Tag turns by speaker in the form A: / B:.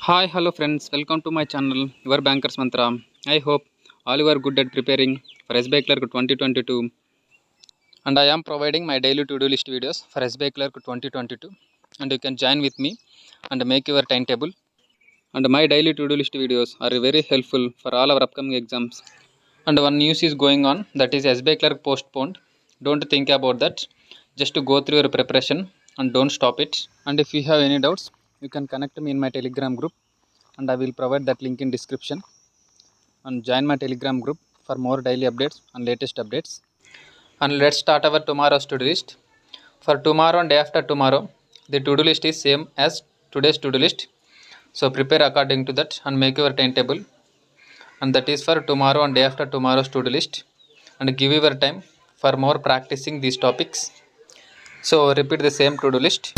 A: Hi, hello friends, welcome to my channel, your Bankers Mantra. I hope all you are good at preparing for SBIClerk 2022, and I am providing my daily to-do list videos for SBIClerk 2022, and you can join with me and make your timetable. And my daily to-do list videos are very helpful for all our upcoming exams. And one news is going on, that is SBIClerk postponed. Don't think about that, just to go through your preparation and don't stop it. And if you have any doubts, you can connect me in my Telegram group, and I will provide that link in description, and join my Telegram group for more daily updates and latest updates. And let's start our tomorrow's to-do list. For tomorrow and day after tomorrow, the to-do list is same as today's to-do list. So prepare according to that and make your timetable. And that is for tomorrow and day after tomorrow's to-do list. And give your time for more practicing these topics. So repeat the same to-do list.